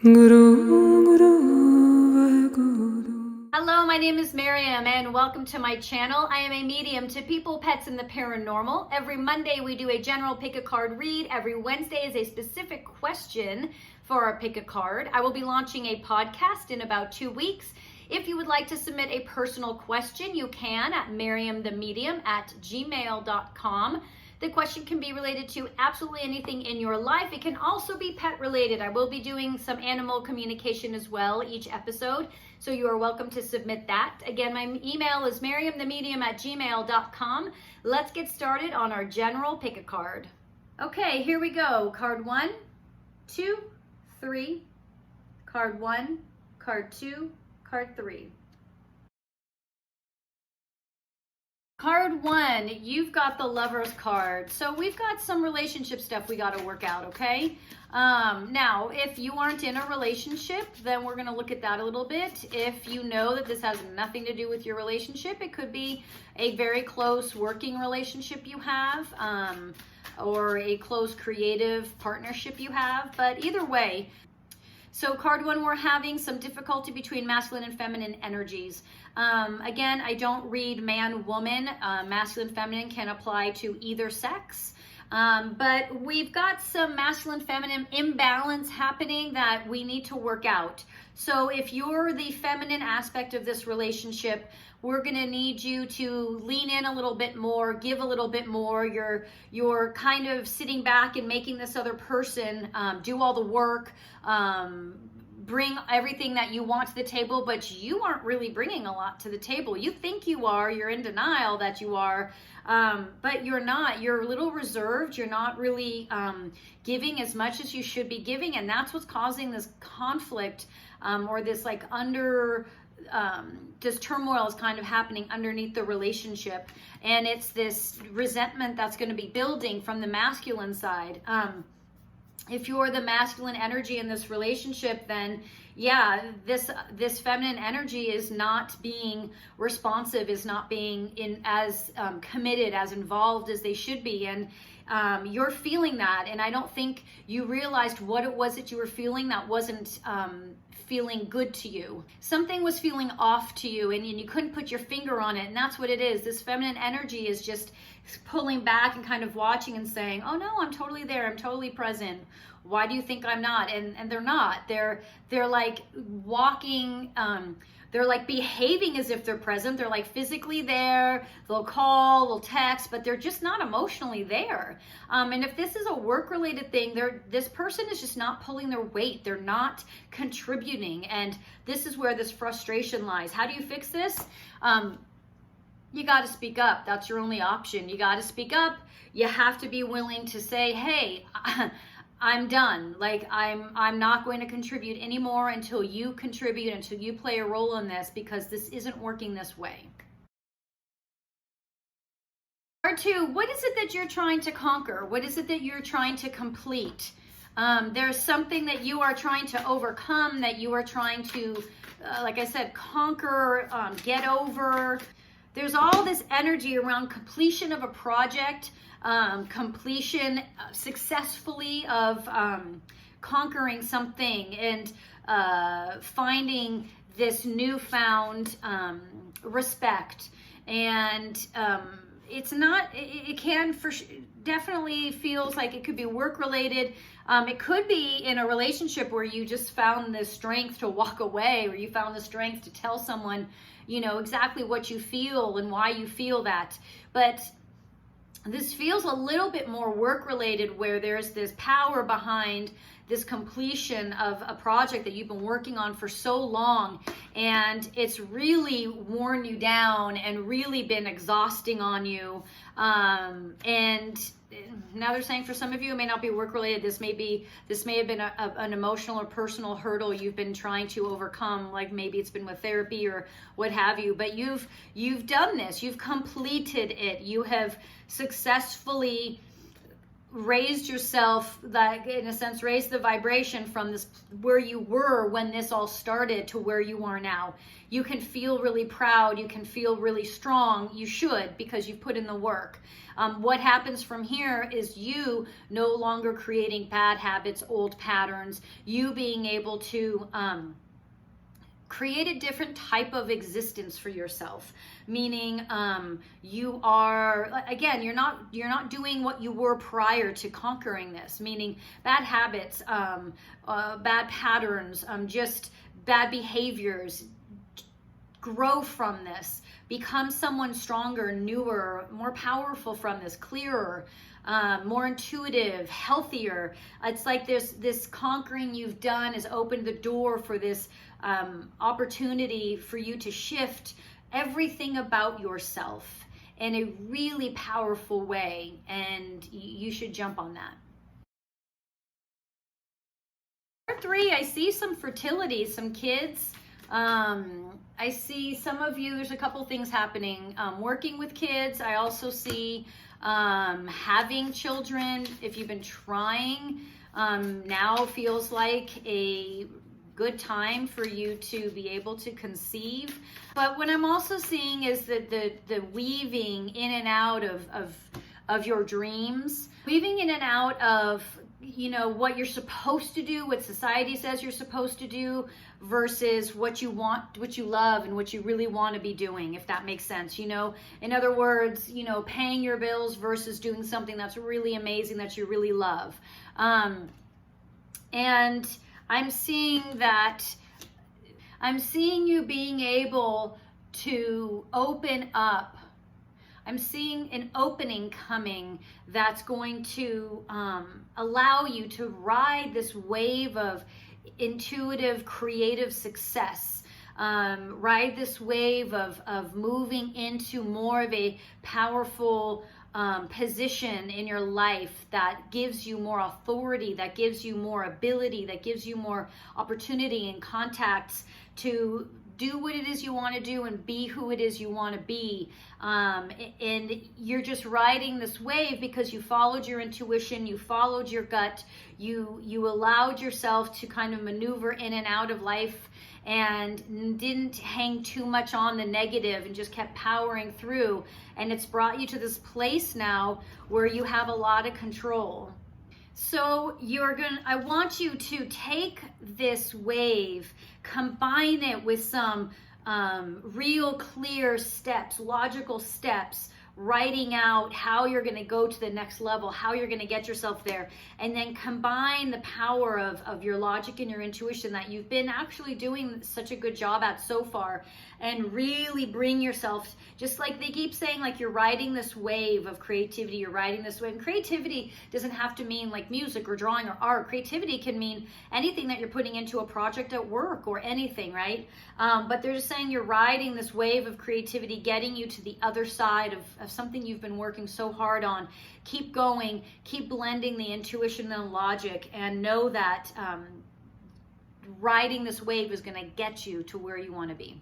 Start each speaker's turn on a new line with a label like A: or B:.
A: Hello, my name is Miriam and welcome to my channel. I am a medium to people, pets, and the paranormal. Every Monday we do a general pick a card read. Every Wednesday is a specific question for our pick a card. I will be launching a podcast in about 2 weeks. If you would like to submit a personal question, you can at miriamthemedium@gmail.com. The question can be related to absolutely anything in your life. It can also be pet related. I will be doing some animal communication as well each episode, so you are welcome to submit that. Again, my email is miriamthemedium@gmail.com. Let's get started on our general pick a card. Okay, here we go. Card 1, 2, 3. Card 1, card 2, card 3. Card 1, you've got the Lover's card. So we've got some relationship stuff we got to work out, okay? Now, if you aren't in a relationship, then we're going to look at that a little bit. If you know that this has nothing to do with your relationship, it could be a very close working relationship you have, or a close creative partnership you have. But either way, so card 1, we're having some difficulty between masculine and feminine energies. Again, I don't read man, woman. Masculine, feminine can apply to either sex. But we've got some masculine, feminine imbalance happening that we need to work out. So if you're the feminine aspect of this relationship, we're going to need you to lean in a little bit more, give a little bit more. You're kind of sitting back and making this other person do all the work, bring everything that you want to the table, but you aren't really bringing a lot to the table. You think you are, you're in denial that you are, but you're not. You're a little reserved. You're not really giving as much as you should be giving, and that's what's causing this conflict, or this this turmoil is kind of happening underneath the relationship, and it's this resentment that's going to be building from the masculine side. If you're the masculine energy in this relationship, then yeah, this feminine energy is not being responsive, is not being as committed, as involved as they should be, and you're feeling that. And I don't think you realized what it was that you were feeling that wasn't feeling good to you. Something was feeling off to you, and you couldn't put your finger on it, and that's what it is. This feminine energy is just pulling back and kind of watching and saying, oh no, I'm totally there, I'm totally present. Why do you think I'm not? And they're not. They're like walking, they're like behaving as if they're present. They're like physically there. They'll call, they'll text, but they're just not emotionally there. And if this is a work-related thing, this person is just not pulling their weight. They're not contributing. And this is where this frustration lies. How do you fix this? You got to speak up. That's your only option. You got to speak up. You have to be willing to say, hey, I'm done. Like, I'm not going to contribute anymore until you contribute, until you play a role in this, because this isn't working this way. Card 2, what is it that you're trying to conquer? What is it that you're trying to complete? There's something that you are trying to overcome, that you are trying to, like I said, conquer, get over. There's all this energy around completion of a project, completion successfully of conquering something, and finding this newfound respect. And it's not, it can definitely feels like it could be work related. It could be in a relationship where you just found the strength to walk away, or you found the strength to tell someone, you know, exactly what you feel and why you feel that. But this feels a little bit more work related, where there's this power behind this completion of a project that you've been working on for so long, and it's really worn you down and really been exhausting on you. And now they're saying for some of you, it may not be work related. This may have been an emotional or personal hurdle you've been trying to overcome. Like maybe it's been with therapy or what have you, but you've done this, you've completed it. You have successfully raised yourself, that in a sense raised the vibration from this where you were when this all started to where you are now. You can feel really proud, you can feel really strong. You should, because you've put in the work. What happens from here is you no longer creating bad habits, old patterns, you being able to create a different type of existence for yourself, meaning you are, again, you're not doing what you were prior to conquering this, meaning bad habits, bad patterns, just bad behaviors. Grow from this, become someone stronger, newer, more powerful from this, clearer, more intuitive, healthier. It's like this conquering you've done has opened the door for this opportunity for you to shift everything about yourself in a really powerful way, and you should jump on that. Number 3, I see some fertility, some kids. I see some of you, there's a couple things happening. Working with kids. I also see having children. If you've been trying, now feels like a good time for you to be able to conceive. But what I'm also seeing is that the weaving in and out of your dreams, weaving in and out of, you know, what you're supposed to do, what society says you're supposed to do, versus what you want, what you love, and what you really want to be doing, if that makes sense. You know, in other words, you know, paying your bills versus doing something that's really amazing that you really love. And I'm seeing you being able to open up. I'm seeing an opening coming that's going to allow you to ride this wave of intuitive, creative success. Ride this wave of moving into more of a powerful position in your life that gives you more authority, that gives you more ability, that gives you more opportunity and contacts to do what it is you want to do and be who it is you want to be. And you're just riding this wave because you followed your intuition, you followed your gut, you allowed yourself to kind of maneuver in and out of life and didn't hang too much on the negative and just kept powering through. And it's brought you to this place now where you have a lot of control. So I want you to take this wave, combine it with some real clear steps, logical steps, writing out how you're going to go to the next level, how you're going to get yourself there, and then combine the power of your logic and your intuition that you've been actually doing such a good job at so far, and really bring yourself, just like they keep saying, like you're riding this wave of creativity, you're riding this wave. And creativity doesn't have to mean like music or drawing or art. Creativity can mean anything that you're putting into a project at work or anything, right? But they're just saying you're riding this wave of creativity, getting you to the other side of something you've been working so hard on. Keep going, keep blending the intuition and logic, and know that riding this wave is going to get you to where you want to be.